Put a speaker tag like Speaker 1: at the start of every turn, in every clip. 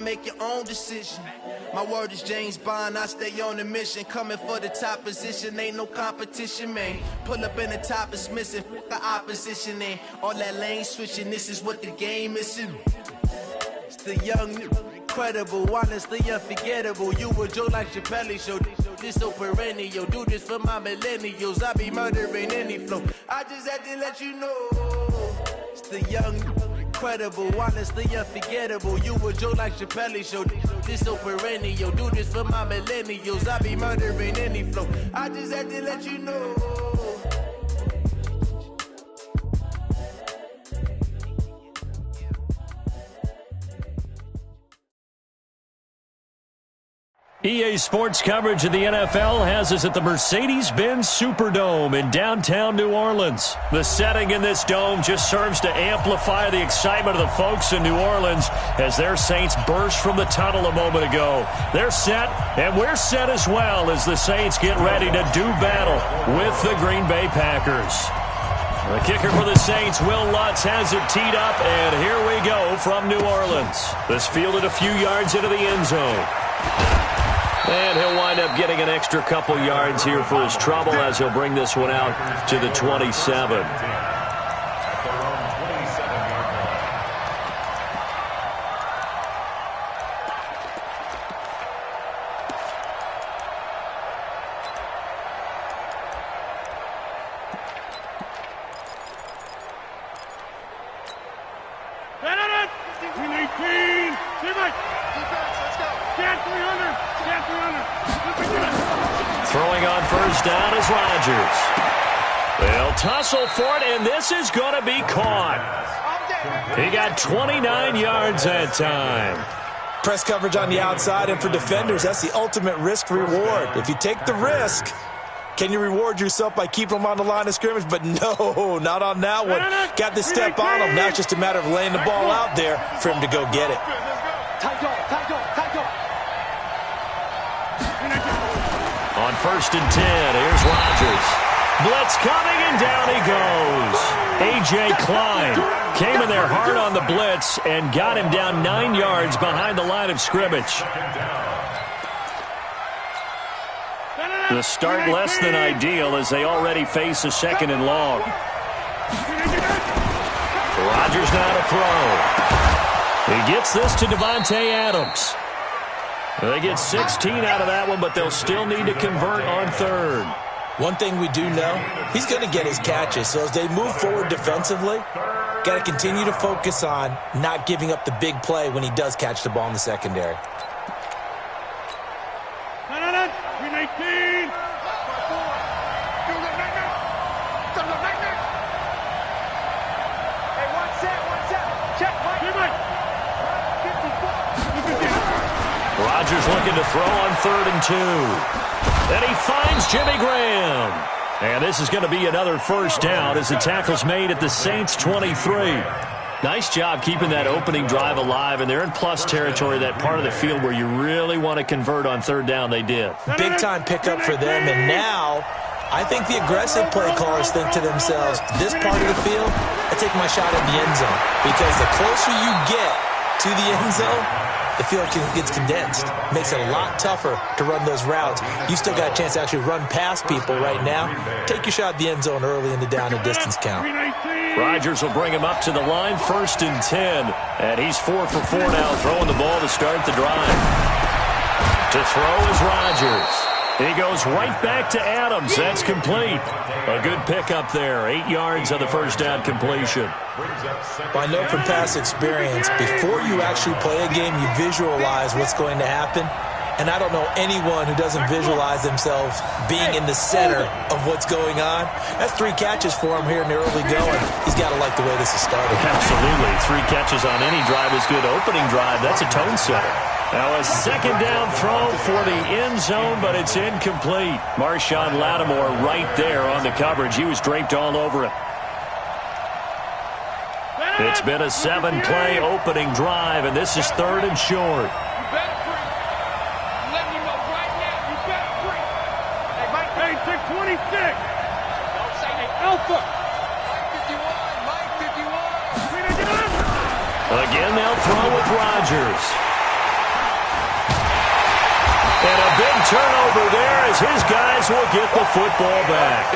Speaker 1: Make your own decision. My word is James Bond, I stay on a mission. Coming for the top position, ain't no competition, man. Pull up in the top is missing, the opposition ain't. All that lane switching, this is what the game is. It's the young, incredible, honestly unforgettable. You a joke like Chappelle show. This so perennial, do this for my millennials. I be murdering any flow. I just had to let you know. It's the young, incredible, honestly unforgettable. You a joke like Chappelle show. This so perennial, do this for my millennials. I be murdering any flow. I just had to let you know.
Speaker 2: EA Sports coverage of the NFL has us at the Mercedes-Benz Superdome in downtown New Orleans. The setting in this dome just serves to amplify the excitement of the folks in New Orleans as their Saints burst from the tunnel a moment ago. They're set, and we're set as well as the Saints get ready to do battle with the Green Bay Packers. The kicker for the Saints, Will Lutz, has it teed up, and here we go from New Orleans. This fielded a few yards into the end zone. And he'll wind up getting an extra couple yards here for his trouble as he'll bring this one out to the 27. Throwing on first down is Rodgers. They'll tussle for it, and this is going to be caught. He got 29 yards that time.
Speaker 3: Press coverage on the outside, and for defenders, that's the ultimate risk-reward. If you take the risk, can you reward yourself by keeping them on the line of scrimmage? But no, not on that one. Got the step on him. Now it's just a matter of laying the ball out there for him to go get it.
Speaker 2: On first and 10, here's Rodgers. Blitz coming, and down he goes. A.J. Klein came in there hard on the blitz and got him down 9 yards behind the line of scrimmage. The start less than ideal as they already face a second and long. Rodgers now to throw. He gets this to Devontae Adams. They get 16 out of that one, but they'll still need to convert on third.
Speaker 3: One thing we do know, he's going to get his catches. So as they move forward defensively, got to continue to focus on not giving up the big play when he does catch the ball in the secondary.
Speaker 2: Rodgers looking to throw on third and 2. And he finds Jimmy Graham. And this is going to be another first down as the tackle's made at the Saints' 23. Nice job keeping that opening drive alive, and they're in plus territory, that part of the field where you really want to convert on third down. They did.
Speaker 3: Big-time pickup for them, and now I think the aggressive play callers think to themselves, this part of the field, I take my shot at the end zone, because the closer you get to the end zone, the field gets condensed. Makes it a lot tougher to run those routes. You still got a chance to actually run past people right now. Take your shot at the end zone early in the down and distance count.
Speaker 2: Rodgers will bring him up to the line, first and 10. And he's 4 for 4 now, throwing the ball to start the drive. To throw is Rodgers. He goes right back to Adams. That's complete. A good pickup there. 8 yards on the first down completion.
Speaker 3: Well, I know from past experience, before you actually play a game, you visualize what's going to happen. And I don't know anyone who doesn't visualize themselves being in the center of what's going on. That's 3 catches for him here in the early going. He's got to like the way this is started.
Speaker 2: Absolutely. 3 catches on any drive is good. Opening drive, that's a tone setter. Now a second down throw for the end zone, but it's incomplete. Marshawn Lattimore right there on the coverage. He was draped all over it. It's been a 7-play opening drive, and this is third and short. Again, they'll throw with Rodgers. turnover there as his guys will get the football back.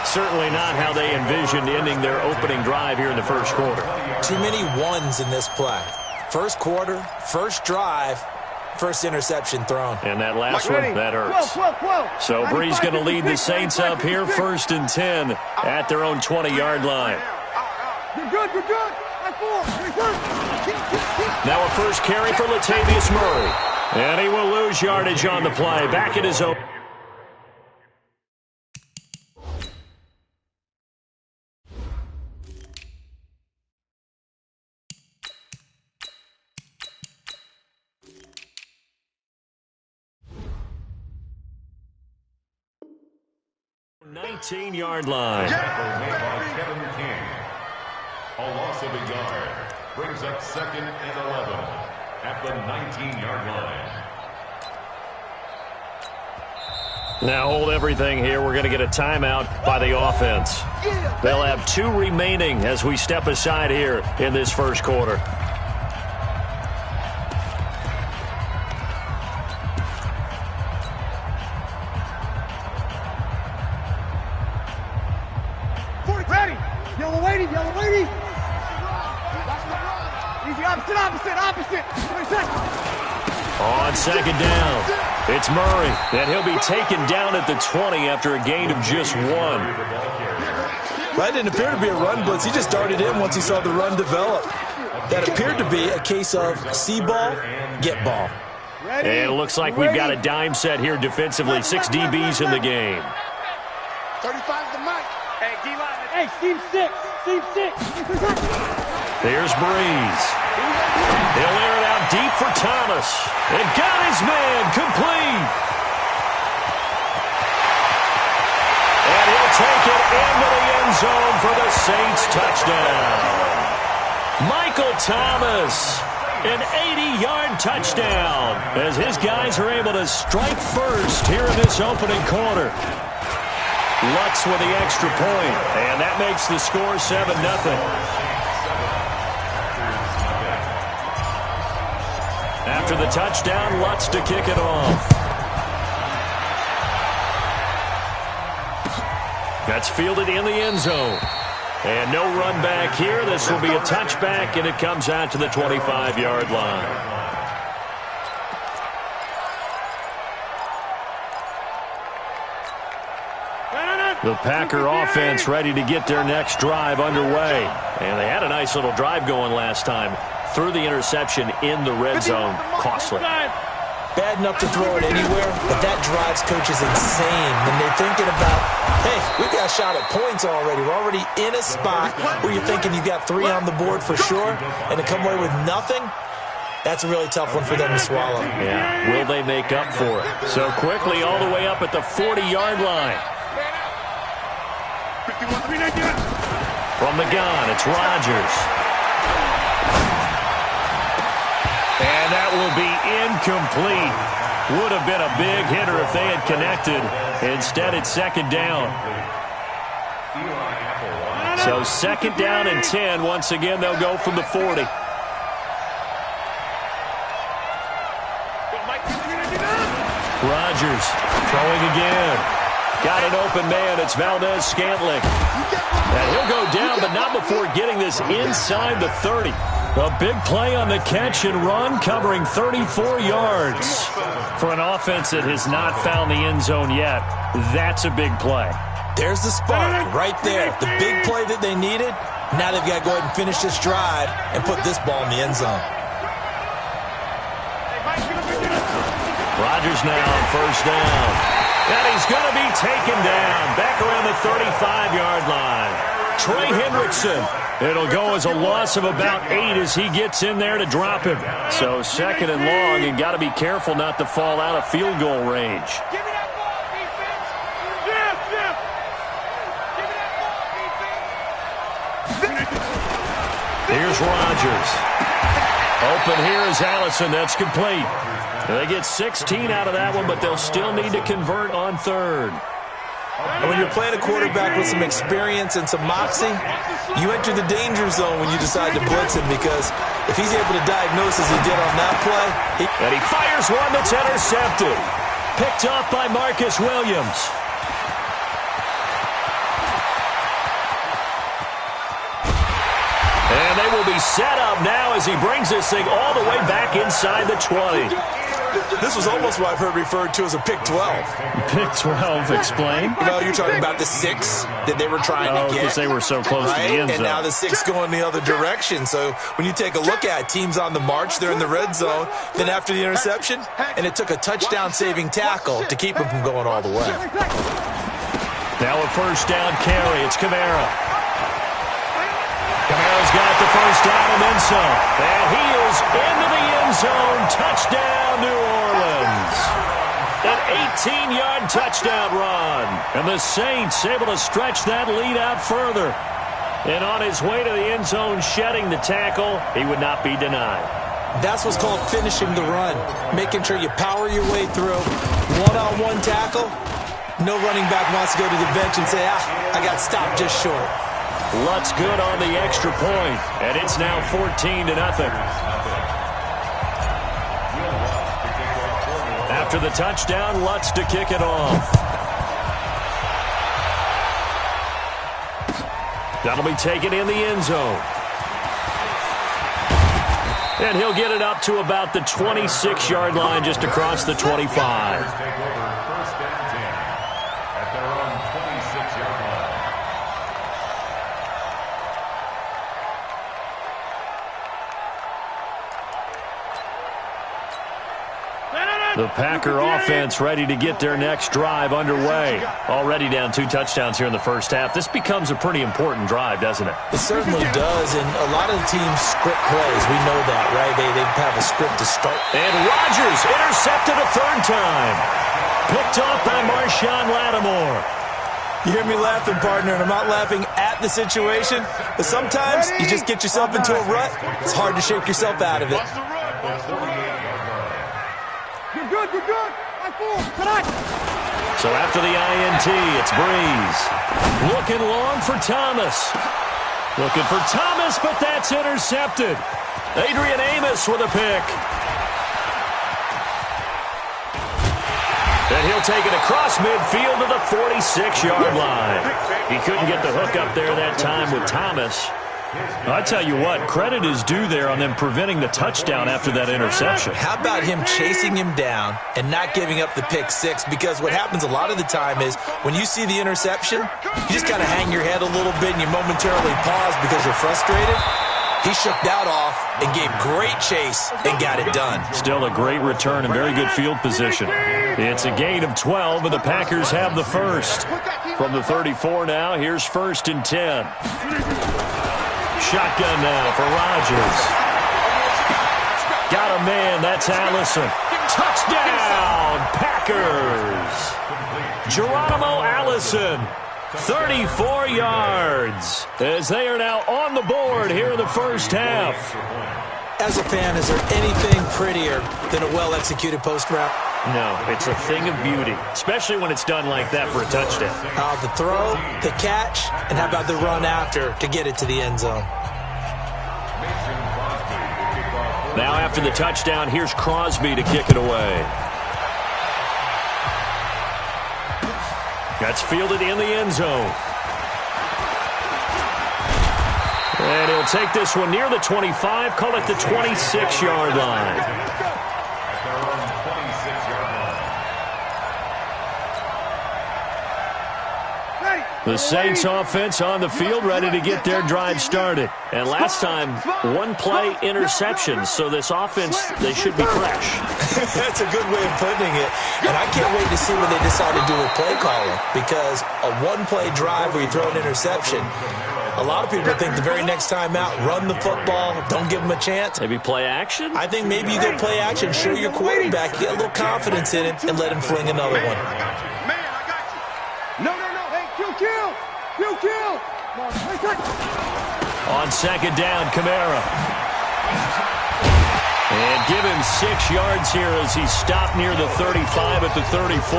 Speaker 2: Certainly not how they envisioned ending their opening drive here in the first quarter.
Speaker 3: Too many ones in this play. First quarter, first drive, first interception thrown.
Speaker 2: And that last one, that hurts. So Bree's going to lead the Saints up here, 1st and 10 at their own 20-yard line.
Speaker 4: You're good.
Speaker 2: Now a first carry for Latavius Murray. And he will lose yardage on the play. Back at his own. Yard line.
Speaker 5: A loss of a yard brings up 2nd and 11 at the 19-yard line.
Speaker 2: Now hold everything here. We're going to get a timeout by the offense. They'll have 2 remaining as we step aside here in this first quarter.
Speaker 4: Opposite.
Speaker 2: On 2nd down, it's Murray, and he'll be taken down at the 20 after a gain of just 1.
Speaker 3: That didn't appear to be a run blitz. He just darted in once he saw the run develop. That appeared to be a case of see ball, get ball.
Speaker 2: And it looks like we've got a dime set here defensively. 6 DBs in the game.
Speaker 4: 35 the mic. Hey, team 6.
Speaker 2: Here's Breeze. He'll air it out deep for Thomas. And got his man complete. And he'll take it into the end zone for the Saints touchdown. Michael Thomas, an 80-yard touchdown as his guys are able to strike first here in this opening quarter. Lutz with the extra point, and that makes the score 7-0. After the touchdown, Lutz to kick it off. That's fielded in the end zone. And no run back here. This will be a touchback, and it comes out to the 25-yard line. The Packer offense ready to get their next drive underway. And they had a nice little drive going last time. Threw the interception in the red zone. Costly.
Speaker 3: Bad enough to throw it anywhere, but that drives coaches insane when they're thinking about, hey, we've got a shot at points already. We're already in a spot where you're thinking you've got 3 on the board for sure, and to come away with nothing, that's a really tough one for them to swallow.
Speaker 2: Yeah, will they make up for it? So quickly all the way up at the 40-yard line. From the gun, it's Rodgers. And that will be incomplete. Would have been a big hitter if they had connected. Instead, it's 2nd down. So 2nd down and 10. Once again, they'll go from the 40. Rodgers throwing again. Got an open man. It's Valdez-Scantling. And he'll go down, but not before getting this inside the 30. A big play on the catch and run, covering 34 yards. For an offense that has not found the end zone yet, that's a big play.
Speaker 3: There's the spark right there. The big play that they needed. Now they've got to go ahead and finish this drive and put this ball in the end zone.
Speaker 2: Rodgers now on 1st down. And he's going to be taken down back around the 35-yard line. Trey Hendrickson. It'll go as a loss of about 8 as he gets in there to drop him. So 2nd and long, and got to be careful not to fall out of field goal range.
Speaker 4: Give me that ball, defense.
Speaker 2: Here's Rodgers. Open here is Allison. That's complete. They get 16 out of that one, but they'll still need to convert on 3rd.
Speaker 3: And when you're playing a quarterback with some experience and some moxie, you enter the danger zone when you decide to blitz him, because if he's able to diagnose as he did on that play.
Speaker 2: And he fires one that's intercepted. Picked off by Marcus Williams. And they will be set up now as he brings this thing all the way back inside the 20.
Speaker 3: This was almost what I've heard referred to as a pick 12.
Speaker 2: Pick 12, explain?
Speaker 3: Well, you're talking about the 6 that they were trying to get.
Speaker 2: Because they were so close to the end zone.
Speaker 3: And now the 6 going the other direction. So when you take a look at teams on the march, they're in the red zone. Then after the interception, and it took a touchdown-saving tackle to keep them from going all the way.
Speaker 2: Now a first down carry. It's Kamara. Kamara's got the first down and then some. And he is into the end zone. Touchdown, New Orleans. An 18-yard touchdown run. And the Saints able to stretch that lead out further. And on his way to the end zone, shedding the tackle, he would not be denied.
Speaker 3: That's what's called finishing the run. Making sure you power your way through. One-on-one tackle. No running back wants to go to the bench and say, I got stopped just short.
Speaker 2: Lutz good on the extra point, and it's now 14-0. After the touchdown, Lutz to kick it off. That'll be taken in the end zone. And he'll get it up to about the 26-yard line, just across the 25. The Packer offense ready to get their next drive underway. Already down 2 touchdowns here in the first half. This becomes a pretty important drive, doesn't it?
Speaker 3: It certainly does, and a lot of the teams script plays. We know that, right? They have a script to start.
Speaker 2: And Rodgers intercepted a third time. Picked off by Marshawn Lattimore.
Speaker 3: You hear me laughing, partner, and I'm not laughing at the situation, but sometimes you just get yourself into a rut. It's hard to shake yourself out of it.
Speaker 4: You're good.
Speaker 2: So after the INT, it's Breeze. Looking long for Thomas. Looking for Thomas, but that's intercepted. Adrian Amos with a pick. And he'll take it across midfield to the 46-yard line. He couldn't get the hook up there that time with Thomas. I tell you what, credit is due there on them preventing the touchdown after that interception.
Speaker 3: How about him chasing him down and not giving up the pick 6? Because what happens a lot of the time is when you see the interception, you just kind of hang your head a little bit and you momentarily pause because you're frustrated. He shook that off and gave great chase and got it done.
Speaker 2: Still a great return and very good field position. It's a gain of 12, and the Packers have the first. From the 34 now, here's 1st and 10. Shotgun now for Rodgers. Got a man, that's Allison. Touchdown, Packers. Geronimo Allison, 34 yards, as they are now on the board here in the first half.
Speaker 3: As a fan, is there anything prettier than a well-executed post route?
Speaker 2: No, it's a thing of beauty, especially when it's done like that for a touchdown.
Speaker 3: The throw, the catch, and how about the run after to get it to the end zone?
Speaker 2: Now after the touchdown, here's Crosby to kick it away. That's fielded in the end zone. And he'll take this one near the 25, call it the 26-yard line. The Saints offense on the field ready to get their drive started. And last time, 1-play interception. So this offense, they should be fresh.
Speaker 3: That's a good way of putting it. And I can't wait to see what they decide to do with play calling. Because a 1-play drive where you throw an interception, a lot of people think the very next time out, run the football, don't give them a chance.
Speaker 2: Maybe play action?
Speaker 3: I think maybe you go play action, show your quarterback, get a little confidence in it, and let him fling another one.
Speaker 4: Kill.
Speaker 2: On second down, Kamara. And give him 6 yards here as he stopped near the 35 at the 34.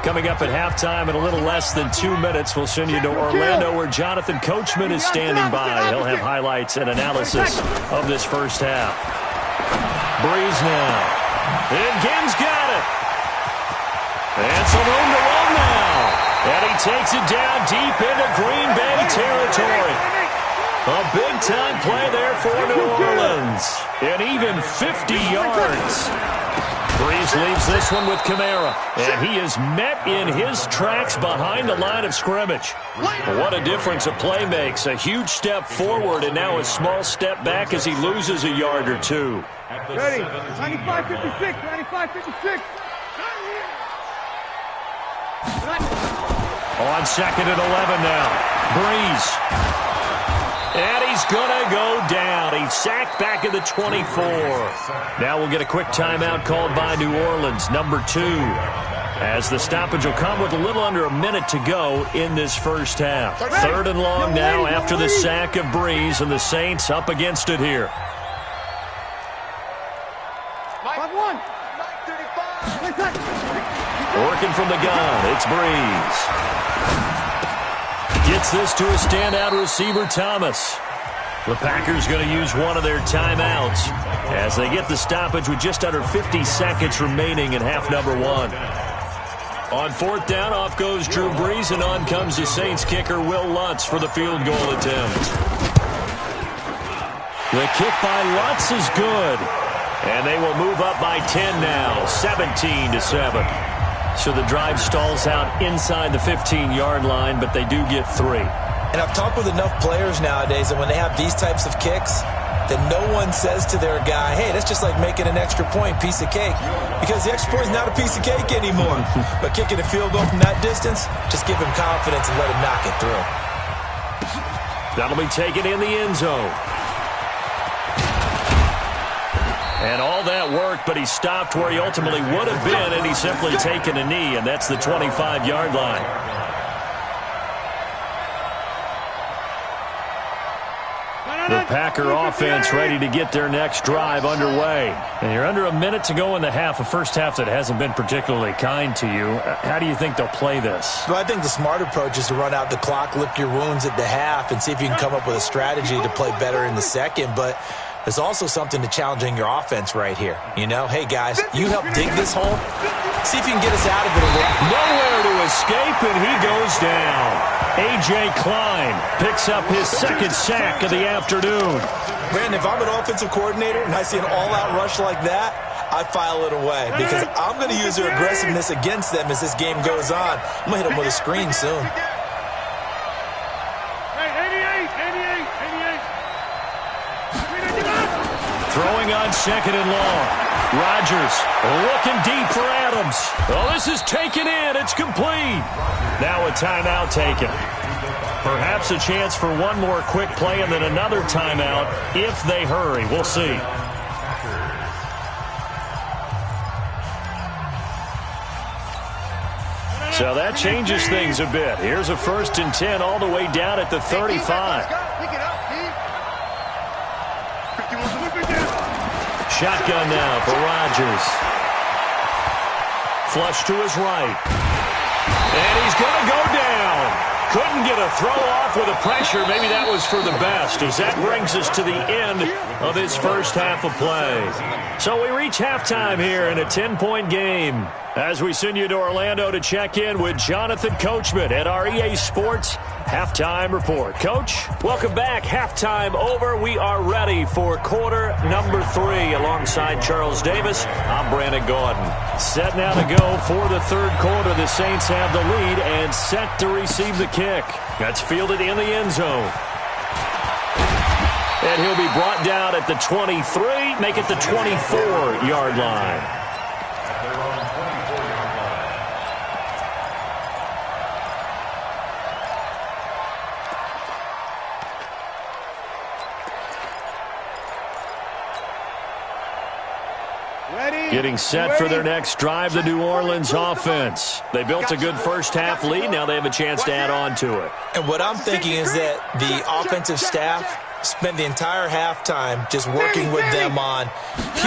Speaker 2: Coming up at halftime in a little less than 2 minutes, we'll send you to Orlando where Jonathan Coachman is standing by. He'll have highlights and analysis of this first half. Breeze now. And Gibbs got it. And some room to run now. And he takes it down deep into Green Bay territory. A big-time play there for New Orleans. And even 50 yards. Breeze leaves this one with Kamara, and he is met in his tracks behind the line of scrimmage. What a difference a play makes. A huge step forward and now a small step back as he loses a yard or two.
Speaker 4: Ready, 95-56, 95-56.
Speaker 2: On 2nd and 11 now. Breeze. And he's going to go down. He's sacked back at the 24. Now we'll get a quick timeout called by New Orleans, number 2. As the stoppage will come with a little under a minute to go in this first half. 3rd and long now after the sack of Breeze, and the Saints up against it here.
Speaker 4: 5-1.
Speaker 2: Working from the gun, it's Breeze. Gets this to a standout receiver, Thomas. The Packers going to use one of their timeouts as they get the stoppage with just under 50 seconds remaining in half number 1. On 4th down, off goes Drew Brees, and on comes the Saints kicker, Will Lutz, for the field goal attempt. The kick by Lutz is good, and they will move up by 10 now, 17-7. So the drive stalls out inside the 15-yard line, but they do get 3.
Speaker 3: And I've talked with enough players nowadays that when they have these types of kicks, that no one says to their guy, hey, that's just like making an extra point, piece of cake. Because the extra point is not a piece of cake anymore. But kicking a field goal from that distance, just give him confidence and let him knock it through.
Speaker 2: That'll be taken in the end zone. And all that worked, but he stopped where he ultimately would have been, and he's simply taken a knee, and that's the 25-yard line. The Packer offense ready to get their next drive underway. And you're under a minute to go in the half, a first half that hasn't been particularly kind to you. How do you think they'll play this?
Speaker 3: Well, I think the smart approach is to run out the clock, lick your wounds at the half, and see if you can come up with a strategy to play better in the second. But there's also something to challenging your offense right here. You know, hey, guys, you help dig this hole. See if you can get us out of it a little.
Speaker 2: Nowhere to escape, and he goes down. A.J. Klein picks up his second sack of the afternoon.
Speaker 3: Brandon, if I'm an offensive coordinator and I see an all-out rush like that, I file it away because I'm going to use their aggressiveness against them as this game goes on. I'm going to hit them with a screen soon.
Speaker 2: Throwing on 2nd and long. Rodgers looking deep for Adams. Oh, this is taken in. It's complete. Now a timeout taken. Perhaps a chance for one more quick play and then another timeout if they hurry. We'll see. So that changes things a bit. Here's a 1st and 10 all the way down at the 35. Shotgun now for Rodgers. Flush to his right. And he's going to go down. Couldn't get a throw off with the pressure. Maybe that was for the best, as that brings us to the end of his first half of play. So we reach halftime here in a 10-point game as we send you to Orlando to check in with Jonathan Coachman at our EA Sports Halftime Report. Coach, welcome back. Halftime over. We are ready for quarter number 3 alongside Charles Davis. I'm Brandon Gordon. Set now to go for the 3rd quarter. The Saints have the lead and set to receive the kick. That's fielded in the end zone. And he'll be brought down at the 23, make it the 24-yard line. Getting set for their next drive, the New Orleans offense. They built a good first half lead. Now they have a chance to add on to it.
Speaker 3: And what I'm thinking is that the offensive staff spent the entire halftime just working with them on,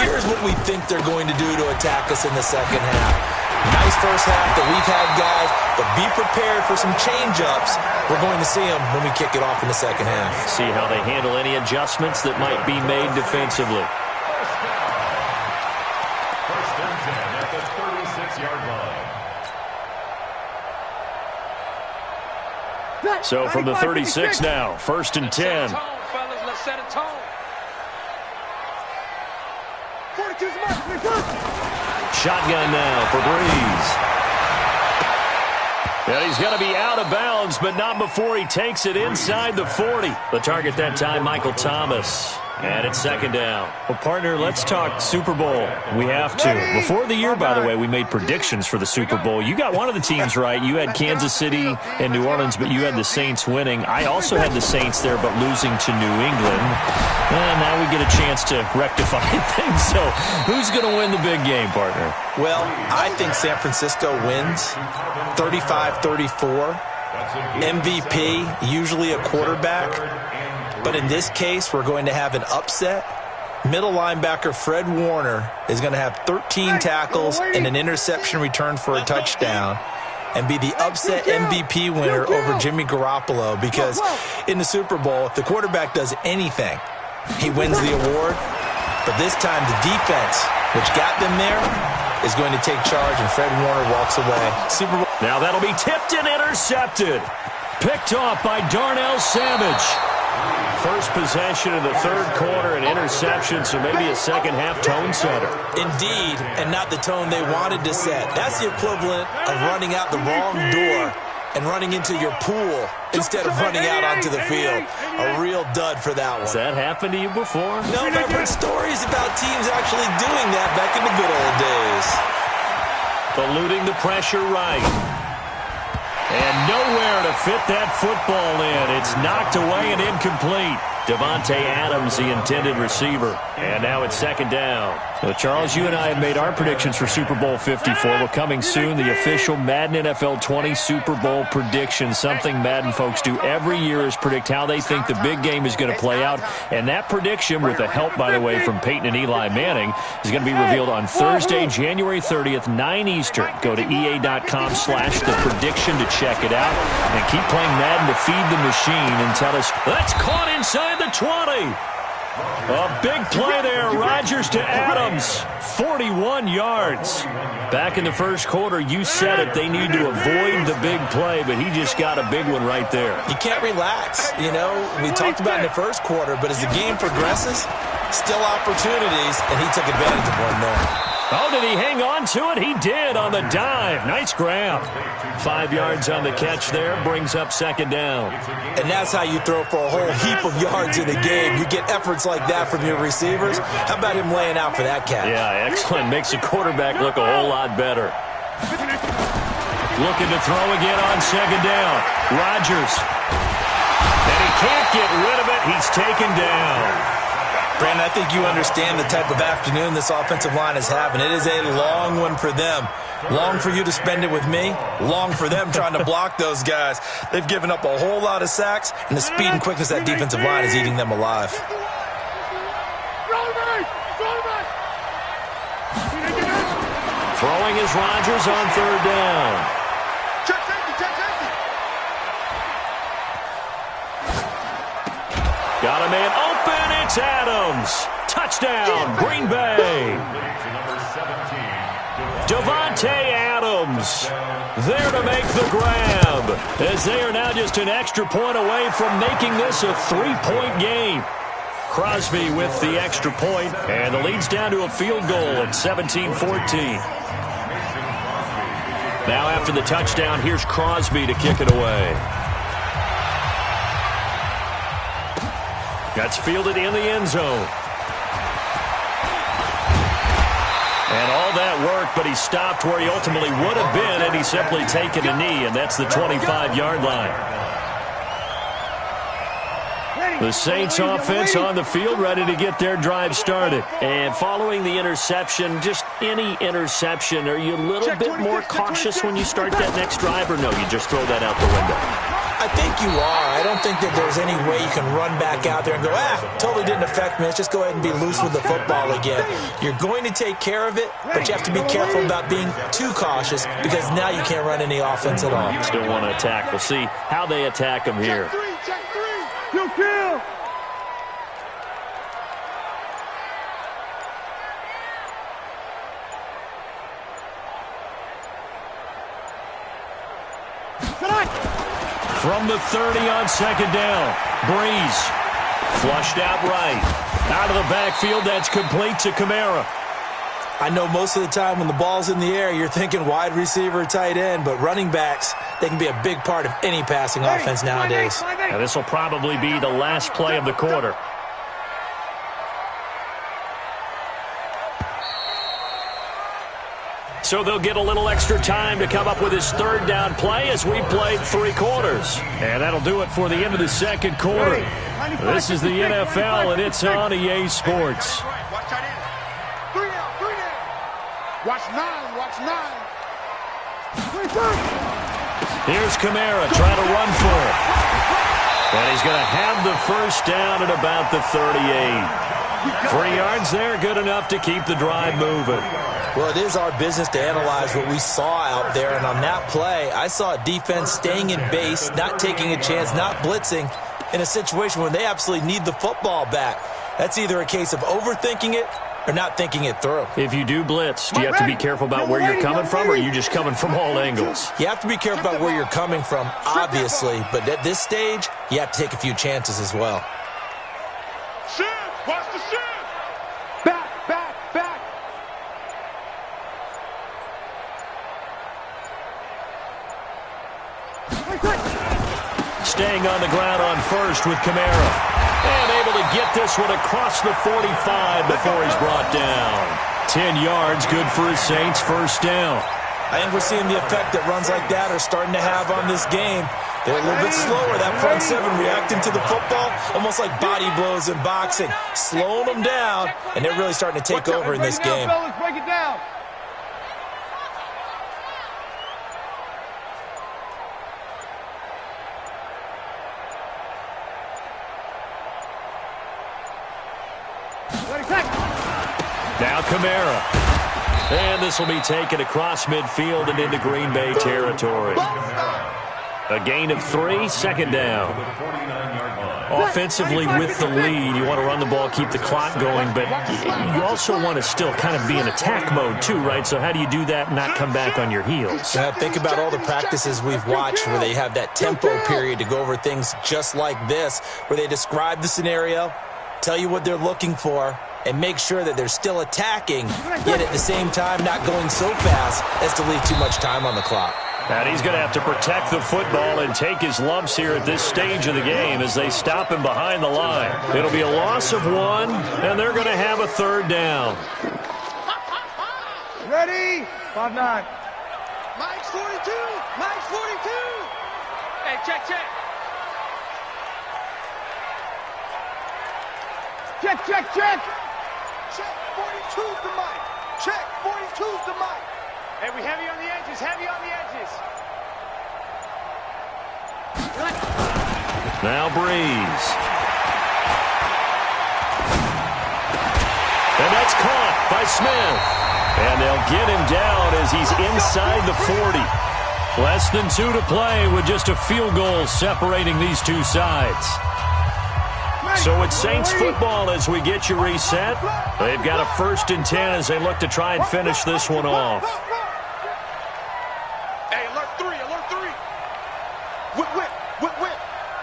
Speaker 3: here's what we think they're going to do to attack us in the second half. Nice first half that we've had, guys, but be prepared for some change-ups. We're going to see them when we kick it off in the second half.
Speaker 2: See how they handle any adjustments that might be made defensively.
Speaker 5: First and 10 at the 36-yard line.
Speaker 2: So from the 36 now, first and 10.
Speaker 4: Let's set a tone.
Speaker 2: Shotgun now for Breeze. And he's going to be out of bounds, but not before he takes it inside the 40. The target that time, Michael Thomas. And it's second down. Well, partner, let's talk Super Bowl. We have to. Before the year, by the way, we made predictions for the Super Bowl. You got one of the teams right. You had Kansas City and New Orleans, but you had the Saints winning. I also had the Saints there, but losing to New England. And now we get a chance to rectify things. So who's going to win the big game, partner?
Speaker 3: Well, I think San Francisco wins 35-34. MVP, usually a quarterback. But in this case, we're going to have an upset. Middle linebacker Fred Warner is going to have 13 tackles and an interception return for a touchdown and be the upset MVP winner over Jimmy Garoppolo, because in the Super Bowl, if the quarterback does anything, he wins the award. But this time, the defense, which got them there, is going to take charge, and Fred Warner walks away. Super Bowl.
Speaker 2: Now that'll be tipped and intercepted. Picked off by Darnell Savage. First possession of the third quarter, an interception, so maybe a second-half tone setter.
Speaker 3: Indeed, and not the tone they wanted to set. That's the equivalent of running out the wrong door and running into your pool instead of running out onto the field. A real dud for that one.
Speaker 2: Has that happened to you before?
Speaker 3: No, but I've heard stories about teams actually doing that back in the good old days.
Speaker 2: Eluding the pressure right. And nowhere to fit that football in. It's knocked away and incomplete. Davante Adams, the intended receiver. And now it's second down. So, Charles, you and I have made our predictions for Super Bowl 54. Well, coming soon, the official Madden NFL 20 Super Bowl predictions. Something Madden folks do every year is predict how they think the big game is going to play out. And that prediction, with the help, by the way, from Peyton and Eli Manning, is going to be revealed on Thursday, January 30th, 9 Eastern. Go to EA.com/theprediction to check it out. And keep playing Madden to feed the machine and tell us, that's caught inside the 20. A big play there. Rodgers to Adams. 41 yards. Back in the first quarter, you said it. They need to avoid the big play, but he just got a big one right there.
Speaker 3: You can't relax. You know, we talked about in the first quarter, but as the game progresses, still opportunities, and he took advantage of one there.
Speaker 2: Oh, did he hang on to it? He did on the dive. Nice grab. 5 yards on the catch there. Brings up second down.
Speaker 3: And that's how you throw for a whole heap of yards in a game. You get efforts like that from your receivers. How about him laying out for that catch?
Speaker 2: Yeah, excellent. Makes the quarterback look a whole lot better. Looking to throw again on second down. Rodgers. And he can't get rid of it. He's taken down.
Speaker 3: Brandon, I think you understand the type of afternoon this offensive line is having. It is a long one for them. Long for you to spend it with me. Long for them trying to block those guys. They've given up a whole lot of sacks, and the speed and quickness of that defensive line is eating them alive.
Speaker 2: Throwing is Rodgers on third down. Got a man open. It's Adams. Touchdown, Green Bay. Davante Adams there to make the grab, as they are now just an extra point away from making this a three-point game. Crosby with the extra point, and the lead's down to a field goal at 17-14. Now after the touchdown, here's Crosby to kick it away. That's fielded in the end zone. And all that work, but he stopped where he ultimately would have been had he simply taken a knee, and that's the 25-yard line. The Saints offense on the field, ready to get their drive started. And following the interception, just any interception, are you a little bit more cautious when you start that next drive, or no, you just throw that out the window?
Speaker 3: I think you are. I don't think that there's any way you can run back out there and go, totally didn't affect me. Let's just go ahead and be loose with the football again. You're going to take care of it, but you have to be careful about being too cautious because now you can't run any offense at all.
Speaker 2: Still want to attack. We'll see how they attack them here.
Speaker 4: Check three. Kill.
Speaker 2: From the 30 on second down, Breeze flushed out right. Out of the backfield, that's complete to Kamara.
Speaker 3: I know most of the time when the ball's in the air, you're thinking wide receiver, tight end, but running backs, they can be a big part of any passing offense nowadays.
Speaker 2: Now, this will probably be the last play of the quarter. So they'll get a little extra time to come up with his third down play as we played 3 quarters. And that'll do it for the end of the second quarter. This is the NFL, and it's on EA Sports.
Speaker 4: Watch tight end. 3 down. Watch 9.
Speaker 2: Here's Kamara trying to run for it. And he's going to have the first down at about the 38. 3 yards there, good enough to keep the drive moving.
Speaker 3: Well, it is our business to analyze what we saw out there, and on that play, I saw a defense staying in base, not taking a chance, not blitzing, in a situation where they absolutely need the football back. That's either a case of overthinking it or not thinking it through.
Speaker 2: If you do blitz, do you have to be careful about where you're coming from, or are you just coming from all angles?
Speaker 3: You have to be careful about where you're coming from, obviously, but at this stage, you have to take a few chances as well.
Speaker 4: Shift. Watch the shift. Back.
Speaker 2: Staying on the ground on first with Kamara. And able to get this one across the 45 before he's brought down. 10 yards, good for his Saints, first down.
Speaker 3: I think we're seeing the effect that runs like that are starting to have on this game. They're a little bit slower, that front 7 reacting to the football, almost like body blows in boxing, slowing them down, and they're really starting to take over in this game.
Speaker 4: Break it down.
Speaker 2: Now Kamara. And this will be taken across midfield and into Green Bay territory. A gain of 3, second down. Offensively with the lead, you want to run the ball, keep the clock going, but you also want to still kind of be in attack mode too, right? So how do you do that and not come back on your heels?
Speaker 3: Yeah, think about all the practices we've watched where they have that tempo period to go over things just like this, where they describe the scenario, tell you what they're looking for, and make sure that they're still attacking, yet at the same time not going so fast as to leave too much time on the clock.
Speaker 2: And he's going to have to protect the football and take his lumps here at this stage of the game as they stop him behind the line. It'll be a loss of 1, and they're going to have a third down.
Speaker 4: Ready? 5-9. Mike's 42. Mike's 42. Hey, check. Check. Check, 42's the mic. Check, 42's the mic. Hey, we heavy on the edges.
Speaker 2: Now Breeze. And that's caught by Smith. And they'll get him down as he's inside the 40. Less than 2 to play with just a field goal separating these two sides. So it's Saints football as we get you reset. They've got a 1st and 10 as they look to try and finish this one off.
Speaker 4: Hey, alert 3. Whip.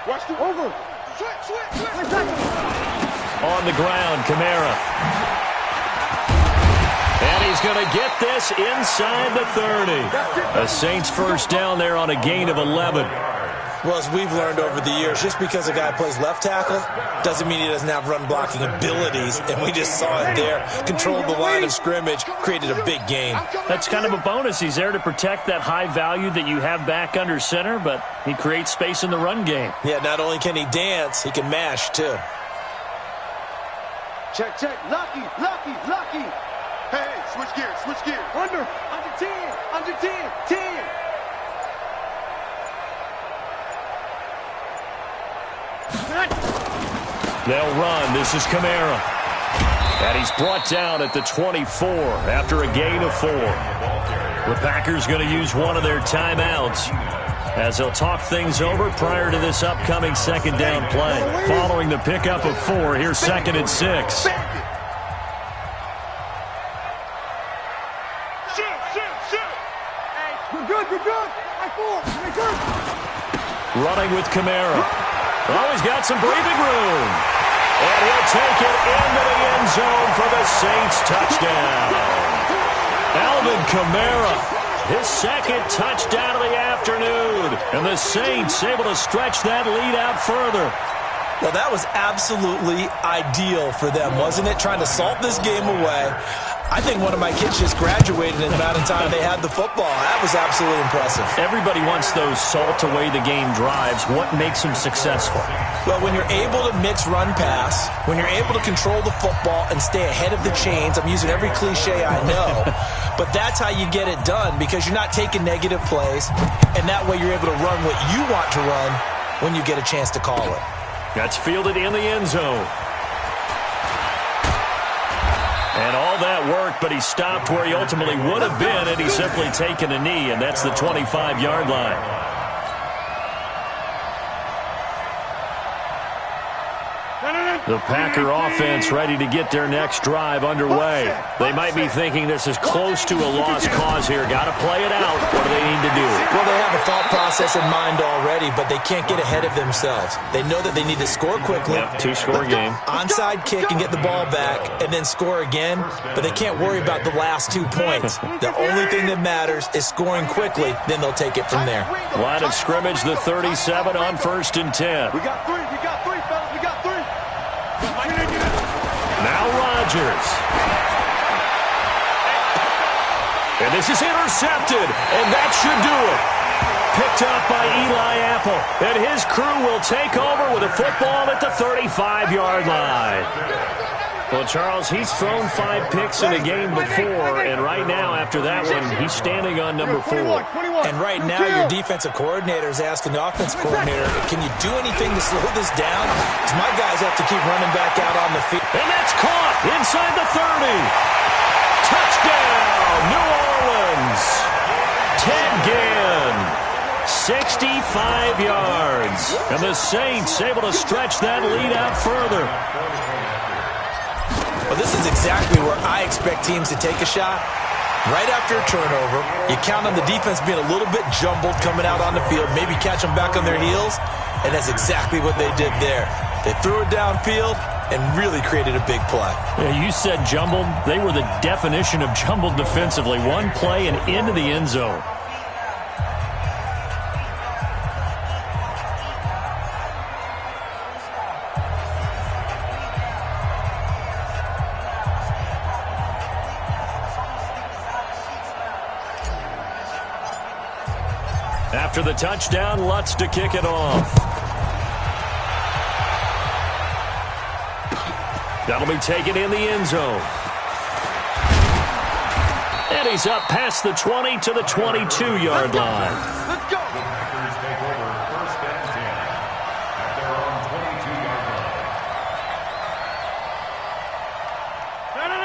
Speaker 4: Watch the over. Switch.
Speaker 2: On the ground, Kamara. And he's going to get this inside the 30. A Saints first down there on a gain of 11.
Speaker 3: Well, as we've learned over the years, just because a guy plays left tackle doesn't mean he doesn't have run-blocking abilities, and we just saw it there. Controlled the line of scrimmage, created a big gain.
Speaker 2: That's kind of a bonus. He's there to protect that high value that you have back under center, but he creates space in the run game.
Speaker 3: Yeah, not only can he dance, he can mash, too.
Speaker 4: Check, check. Lucky, lucky, lucky. Hey, switch gears, switch gears. Under 10, under 10, 10.
Speaker 2: They'll run. This is Kamara. And he's brought down at the 24 after a gain of 4. The Packers going to use one of their timeouts as they'll talk things over prior to this upcoming second down play. Following the pickup of 4, here's 2nd and 6.
Speaker 4: Shoot, shoot, shoot. Hey, we're good, we're good. We're good.
Speaker 2: Running with Kamara. Oh, he's got some breathing room. And he'll take it into the end zone for the Saints touchdown. Alvin Kamara, his 2nd touchdown of the afternoon. And the Saints able to stretch that lead out further.
Speaker 3: Well, that was absolutely ideal for them, wasn't it? Trying to salt this game away. I think one of my kids just graduated in the amount of time they had the football. That was absolutely impressive.
Speaker 2: Everybody wants those salt-away-the-game drives. What makes them successful?
Speaker 3: Well, when you're able to mix run-pass, when you're able to control the football and stay ahead of the chains, I'm using every cliche I know, but that's how you get it done because you're not taking negative plays, and that way you're able to run what you want to run when you get a chance to call it.
Speaker 2: That's fielded in the end zone. And all that worked, but he stopped where he ultimately would have been had he simply taken a knee, and that's the 25-yard line. The Packer offense ready to get their next drive underway. They might be thinking this is close to a lost cause here. Got to play it out. What do they need to do?
Speaker 3: Well, they have a thought process in mind already, but they can't get ahead of themselves. They know that they need to score quickly.
Speaker 2: Yep, 2-score game.
Speaker 3: Onside kick and get the ball back and then score again, but they can't worry about the last 2 points. The only thing that matters is scoring quickly, then they'll take it from there.
Speaker 2: Line of scrimmage, the 37 on 1st and 10.
Speaker 4: We got 3, fellas, we got 3.
Speaker 2: Now Rodgers. And this is intercepted, and that should do it. Picked up by Eli Apple, and his crew will take over with a football at the 35-yard line. Well, Charles, he's thrown 5 picks in a game before, and right now, after that one, he's standing on number 4.
Speaker 3: And right now, your defensive coordinator is asking the offensive coordinator, can you do anything to slow this down? Because my guys have to keep running back out on the field.
Speaker 2: And that's caught inside the 30. Touchdown, New Orleans. Ted Ginn, 65 yards. And the Saints able to stretch that lead out further.
Speaker 3: Well, this is exactly where I expect teams to take a shot. Right after a turnover, you count on the defense being a little bit jumbled coming out on the field, maybe catch them back on their heels, and that's exactly what they did there. They threw it downfield and really created a big play.
Speaker 2: Yeah, you said jumbled. They were the definition of jumbled defensively. One play and into the end zone. After the touchdown, Lutz to kick it off. That'll be taken in the end zone. And he's up past the 20 to the 22-yard line.
Speaker 4: Let's go.
Speaker 5: The Packers take over 1st and 10 at their own 22-yard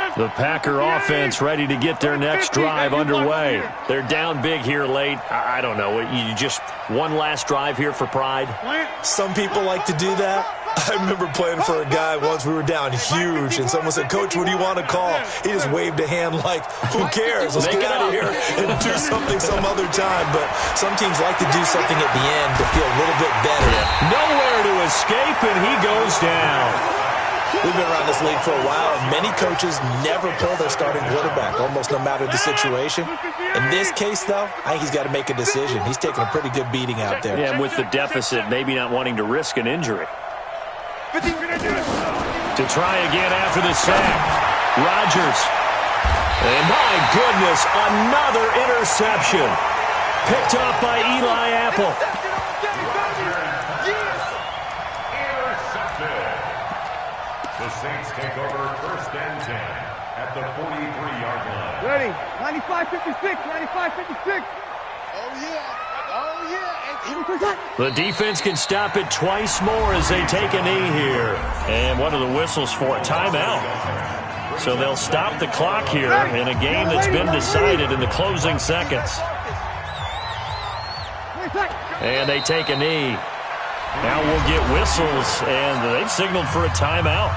Speaker 5: line.
Speaker 2: The Packer offense ready to get their next drive underway. They're down big here late. I don't know. You just one last drive here for pride?
Speaker 3: Some people like to do that. I remember playing for a guy once. We were down huge, and someone said, "Coach, what do you want to call?" He just waved a hand like, "Who cares? Let's get out of here and do something some other time." But some teams like to do something at the end to feel a little bit better.
Speaker 2: Nowhere to escape, and he goes down.
Speaker 3: We've been around this league for a while, and many coaches never pull their starting quarterback, almost no matter the situation. In this case, though, I think he's got to make a decision. He's taking a pretty good beating out there.
Speaker 2: Yeah, and with the deficit, maybe not wanting to risk an injury. To try again after the sack, Rodgers. And my goodness, another interception. Picked up by Eli Apple.
Speaker 5: The Saints take over 1st and 10 at the 43-yard line.
Speaker 4: Ready. 95-56. 95-56. Oh, yeah. Oh, yeah.
Speaker 2: The defense can stop it twice more as they take a knee here. And what are the whistles for? Timeout. So they'll stop the clock here in a game that's been decided in the closing seconds. And they take a knee. Now we'll get whistles, and they've signaled for a timeout.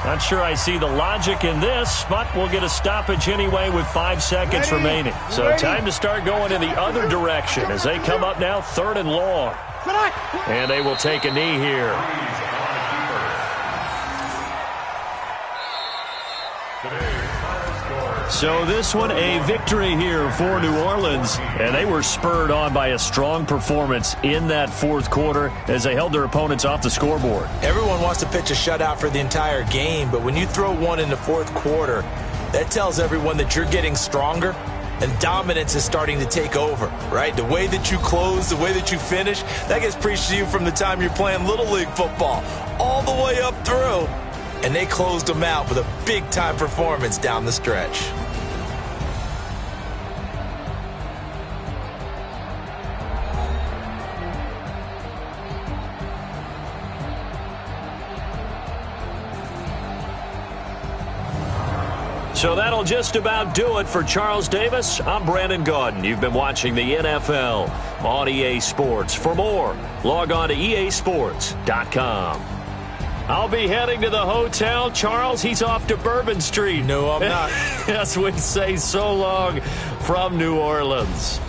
Speaker 2: Not sure I see the logic in this, but we'll get a stoppage anyway with 5 seconds remaining. So time to start going in the other direction as they come up now 3rd and long. And they will take a knee here. So this one, a victory here for New Orleans. And they were spurred on by a strong performance in that 4th quarter as they held their opponents off the scoreboard.
Speaker 3: Everyone wants to pitch a shutout for the entire game, but when you throw one in the 4th quarter, that tells everyone that you're getting stronger and dominance is starting to take over, right? The way that you close, the way that you finish, that gets preached to you from the time you're playing Little League football all the way up through. And they closed them out with a big-time performance down the stretch.
Speaker 2: So that'll just about do it for Charles Davis. I'm Brandon Gaudin. You've been watching the NFL on EA Sports. For more, log on to easports.com. I'll be heading to the hotel. Charles, he's off to Bourbon Street.
Speaker 3: No, I'm not.
Speaker 2: Yes, we say so long from New Orleans.